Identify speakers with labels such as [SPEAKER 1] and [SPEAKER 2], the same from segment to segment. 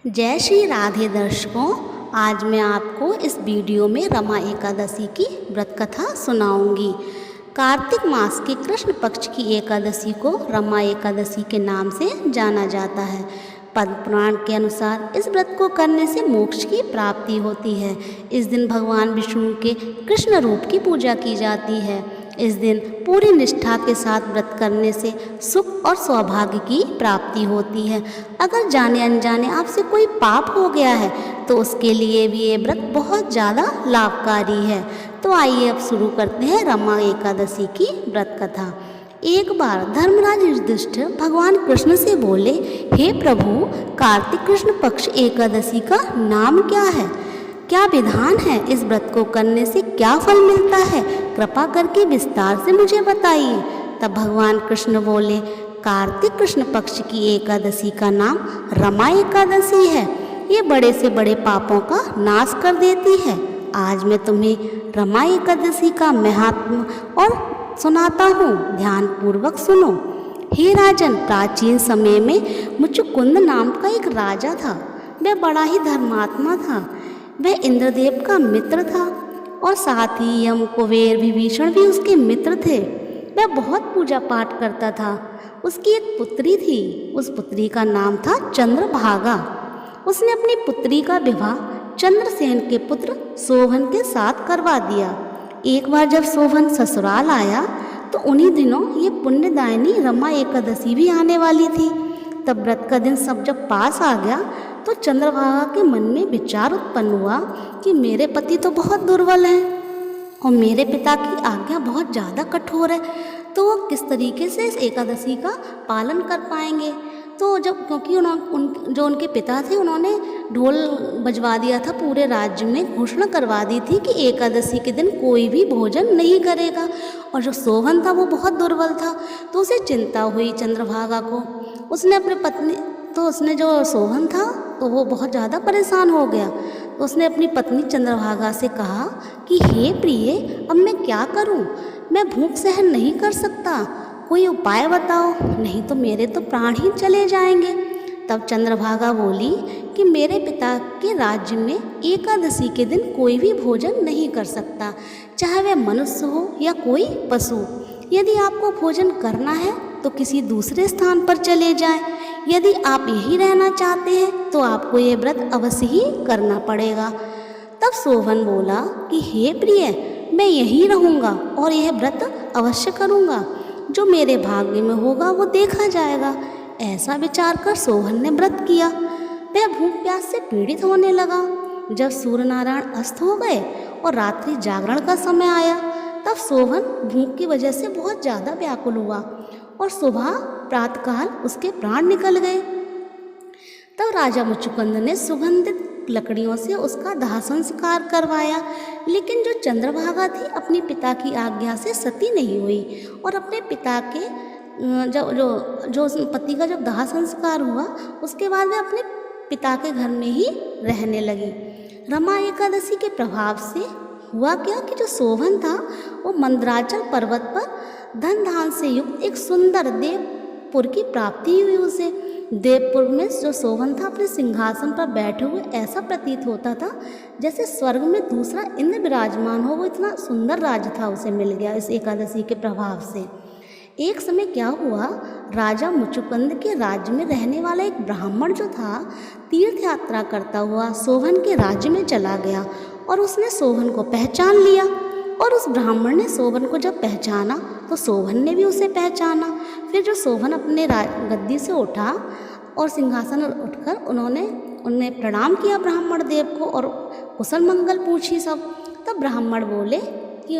[SPEAKER 1] जय श्री राधे दर्शकों। आज मैं आपको इस वीडियो में रमा एकादशी की व्रत कथा सुनाऊंगी। कार्तिक मास के कृष्ण पक्ष की एकादशी को रमा एकादशी के नाम से जाना जाता है। पद्म पुराण के अनुसार इस व्रत को करने से मोक्ष की प्राप्ति होती है। इस दिन भगवान विष्णु के कृष्ण रूप की पूजा की जाती है। इस दिन पूरी निष्ठा के साथ व्रत करने से सुख और सौभाग्य की प्राप्ति होती है। अगर जाने अनजाने आपसे कोई पाप हो गया है तो उसके लिए भी ये व्रत बहुत ज़्यादा लाभकारी है। तो आइए अब शुरू करते हैं रमा एकादशी की व्रत कथा। एक बार धर्मराज युधिष्ठिर भगवान कृष्ण से बोले, हे प्रभु, कार्तिक कृष्ण पक्ष एकादशी का नाम क्या है? क्या विधान है? इस व्रत को करने से क्या फल मिलता है? कृपा करके विस्तार से मुझे बताइए। तब भगवान कृष्ण बोले, कार्तिक कृष्ण पक्ष की एकादशी का नाम रमा एकादशी है। ये बड़े से बड़े पापों का नाश कर देती है। आज मैं तुम्हें रमा एकादशी का महात्म्य और सुनाता हूँ, ध्यान पूर्वक सुनो। हे राजन, प्राचीन समय में मुचुकुंद नाम का एक राजा था। वह बड़ा ही धर्मात्मा था। वह इंद्रदेव का मित्र था और साथ ही यम, कुबेर, विभीषण भी उसके मित्र थे। वह बहुत पूजा पाठ करता था। उसकी एक पुत्री थी। उस पुत्री का नाम था चंद्रभागा। उसने अपनी पुत्री का विवाह चंद्रसेन के पुत्र शोभन के साथ करवा दिया। एक बार जब शोभन ससुराल आया तो उन्हीं दिनों ये पुण्यदायिनी रमा एकादशी भी आने वाली थी। तब व्रत का दिन सब जब पास आ गया तो चंद्रभागा के मन में विचार उत्पन्न हुआ कि मेरे पति तो बहुत दुर्बल हैं और मेरे पिता की आज्ञा बहुत ज़्यादा कठोर है, तो वो किस तरीके से इस एकादशी का पालन कर पाएंगे। तो जब क्योंकि जो उनके पिता थे उन्होंने ढोल बजवा दिया था, पूरे राज्य में घोषणा करवा दी थी कि एकादशी के दिन कोई भी भोजन नहीं करेगा। और जो शोभन था वो बहुत दुर्बल था, तो उसे चिंता हुई चंद्रभागा को। उसने जो शोभन था तो वो बहुत ज़्यादा परेशान हो गया। तो उसने अपनी पत्नी चंद्रभागा से कहा कि हे प्रिय, अब मैं क्या करूं? मैं भूख सहन नहीं कर सकता, कोई उपाय बताओ, नहीं तो मेरे तो प्राण ही चले जाएंगे। तब चंद्रभागा बोली कि मेरे पिता के राज्य में एकादशी के दिन कोई भी भोजन नहीं कर सकता, चाहे वह मनुष्य हो या कोई पशु। यदि आपको भोजन करना है तो किसी दूसरे स्थान पर चले जाएं। यदि आप यही रहना चाहते हैं तो आपको ये व्रत अवश्य ही करना पड़ेगा। तब शोभन बोला कि हे प्रिय, मैं यहीं रहूँगा और यह व्रत अवश्य करूँगा। जो मेरे भाग्य में होगा वो देखा जाएगा। ऐसा विचार कर शोभन ने व्रत किया। वह भूख प्यास से पीड़ित होने लगा। जब सूर्य नारायण अस्त हो गए और रात्रि जागरण का समय आया तब शोभन भूख की वजह से बहुत ज़्यादा व्याकुल हुआ और सुबह प्रातःकाल उसके प्राण निकल गए। तब राजा मुचुकुंद ने सुगंधित लकड़ियों से उसका दाह संस्कार करवाया, लेकिन जो चंद्रभागा थी अपने पिता की आज्ञा से सती नहीं हुई और अपने पिता के जो पति का जब दाह संस्कार हुआ उसके बाद वे अपने पिता के घर में ही रहने लगी। रमा एकादशी के प्रभाव से हुआ क्या कि जो शोभन था वो मंदराचल पर्वत पर धन धान से युक्त एक सुंदर देवपुर की प्राप्ति हुई उसे। देवपुर में जो शोभन था अपने सिंहासन पर बैठे हुए ऐसा प्रतीत होता था जैसे स्वर्ग में दूसरा इंद्र विराजमान हो। वो इतना सुंदर राज्य था उसे मिल गया इस एकादशी के प्रभाव से। एक समय क्या हुआ, राजा मुचुकुंद के राज्य में रहने वाला एक ब्राह्मण जो था तीर्थ यात्रा करता हुआ शोभन के राज्य में चला गया और उसने शोभन को पहचान लिया। और उस ब्राह्मण ने शोभन को जब पहचाना तो शोभन ने भी उसे पहचाना। फिर जो शोभन अपने गद्दी से उठा और सिंहासन उठकर उन्होंने प्रणाम किया ब्राह्मण देव को और कुशल मंगल पूछी सब। तब ब्राह्मण बोले कि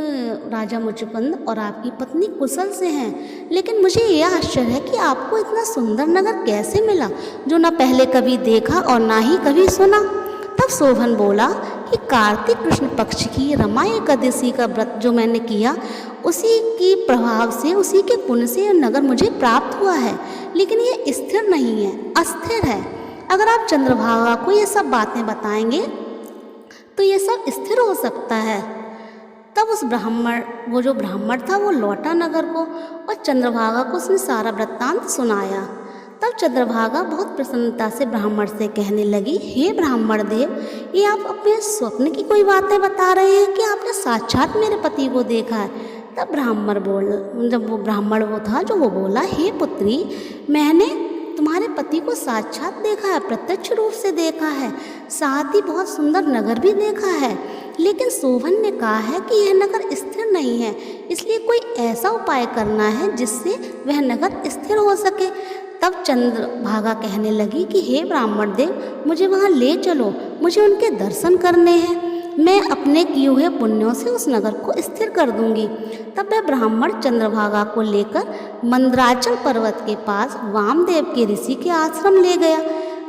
[SPEAKER 1] राजा मुचुकुंद और आपकी पत्नी कुशल से हैं, लेकिन मुझे यह आश्चर्य है कि आपको इतना सुंदर नगर कैसे मिला जो न पहले कभी देखा और ना ही कभी सुना। तब शोभन बोला कि कार्तिक कृष्ण पक्ष की रमा एकादशी का व्रत जो मैंने किया उसी की प्रभाव से, उसी के पुण्य से यह नगर मुझे प्राप्त हुआ है, लेकिन ये स्थिर नहीं है, अस्थिर है। अगर आप चंद्रभागा को ये सब बातें बताएंगे तो ये सब स्थिर हो सकता है। तब वो जो ब्राह्मण था वो लौटा नगर को और चंद्रभागा को उसने सारा वृत्तांत सुनाया। तब चंद्रभागा बहुत प्रसन्नता से ब्राह्मण से कहने लगी, हे ब्राह्मण देव, ये आप अपने स्वप्न की कोई बातें बता रहे हैं कि आपने साक्षात मेरे पति को देखा है? तब जब वो ब्राह्मण वो था जो वो बोला, हे पुत्री, मैंने तुम्हारे पति को साक्षात देखा है, प्रत्यक्ष रूप से देखा है, साथ ही बहुत सुंदर नगर भी देखा है। लेकिन शोभन ने कहा है कि यह नगर स्थिर नहीं है, इसलिए कोई ऐसा उपाय करना है जिससे वह नगर स्थिर हो सके। तब चंद्रभागा कहने लगी कि हे ब्राह्मण देव, मुझे वहाँ ले चलो, मुझे उनके दर्शन करने हैं। मैं अपने किए हुए पुण्यों से उस नगर को स्थिर कर दूंगी। तब वह ब्राह्मण चंद्रभागा को लेकर मंदराचल पर्वत के पास वामदेव के ऋषि के आश्रम ले गया।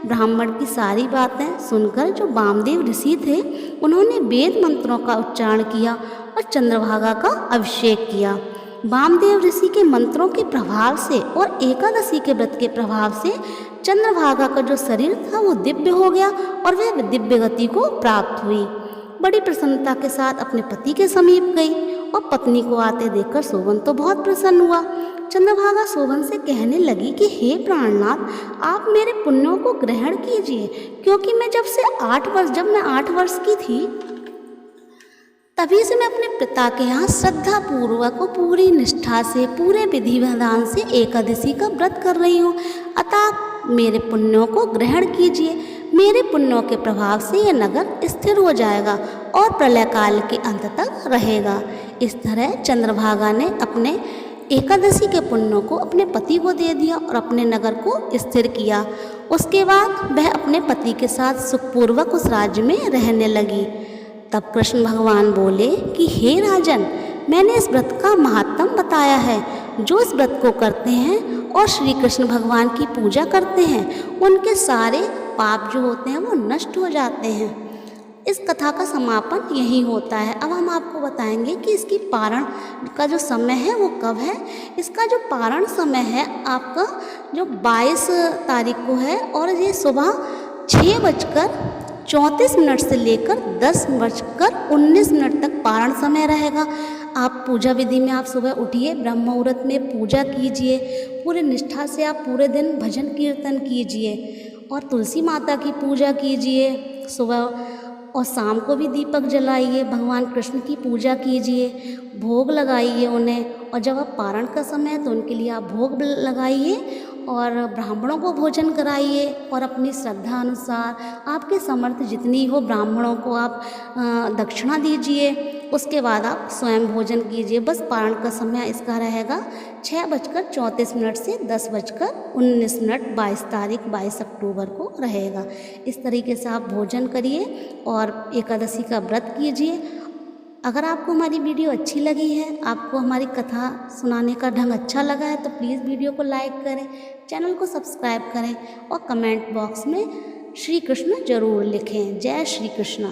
[SPEAKER 1] ब्राह्मण की सारी बातें सुनकर जो वामदेव ऋषि थे, उन्होंने वेद मंत्रों का उच्चारण किया और चंद्रभागा का अभिषेक किया। वामदेव ऋषि के मंत्रों के प्रभाव से और एकादशी के व्रत के प्रभाव से चंद्रभागा का जो शरीर था वो दिव्य हो गया और वह दिव्य गति को प्राप्त हुई। बड़ी प्रसन्नता के साथ अपने पति के समीप गई और पत्नी को आते देखकर शोभन तो बहुत प्रसन्न हुआ। चंद्रभागा शोभन से कहने लगी कि हे प्राणनाथ, आप मेरे पुण्यों को ग्रहण कीजिए, क्योंकि जब मैं 8 वर्ष की थी तभी से मैं अपने पिता के यहाँ श्रद्धा पूर्वक और पूरी निष्ठा से, पूरे विधि विधान से एकादशी का व्रत कर रही हूँ। अतः मेरे पुण्यों को ग्रहण कीजिए। मेरे पुण्यों के प्रभाव से यह नगर स्थिर हो जाएगा और प्रलय काल के अंत तक रहेगा। इस तरह चंद्रभागा ने अपने एकादशी के पुण्यों को अपने पति को दे दिया और अपने नगर को स्थिर किया। उसके बाद वह अपने पति के साथ सुखपूर्वक उस राज्य में रहने लगी। तब कृष्ण भगवान बोले कि हे राजन, मैंने इस व्रत का महात्म बताया है। जो इस व्रत को करते हैं और श्री कृष्ण भगवान की पूजा करते हैं, उनके सारे पाप जो होते हैं वो नष्ट हो जाते हैं। इस कथा का समापन यही होता है। अब हम आपको बताएंगे कि इसकी पारण का जो समय है वो कब है। इसका जो पारण समय है आपका जो 22 तारीख को है और ये सुबह 6:34 से लेकर 10:19 तक पारण समय रहेगा। आप पूजा विधि में आप सुबह उठिए, ब्रह्म मुहूर्त में पूजा कीजिए, पूरे निष्ठा से आप पूरे दिन भजन कीर्तन कीजिए और तुलसी माता की पूजा कीजिए सुबह और शाम को भी दीपक जलाइए, भगवान कृष्ण की पूजा कीजिए, भोग लगाइए उन्हें। और जब आप पारण का समय है तो उनके लिए आप भोग लगाइए और ब्राह्मणों को भोजन कराइए और अपनी श्रद्धा अनुसार आपके सामर्थ्य जितनी हो ब्राह्मणों को आप दक्षिणा दीजिए। उसके बाद आप स्वयं भोजन कीजिए। बस पारण का समय इसका रहेगा 6:34 से 10:19, 22 तारीख 22 अक्टूबर को रहेगा। इस तरीके से आप भोजन करिए और एकादशी का व्रत कीजिए। अगर आपको हमारी वीडियो अच्छी लगी है, आपको हमारी कथा सुनाने का ढंग अच्छा लगा है, तो प्लीज़ वीडियो को लाइक करें, चैनल को सब्सक्राइब करें और कमेंट बॉक्स में श्री कृष्ण जरूर लिखें। जय श्री कृष्ण।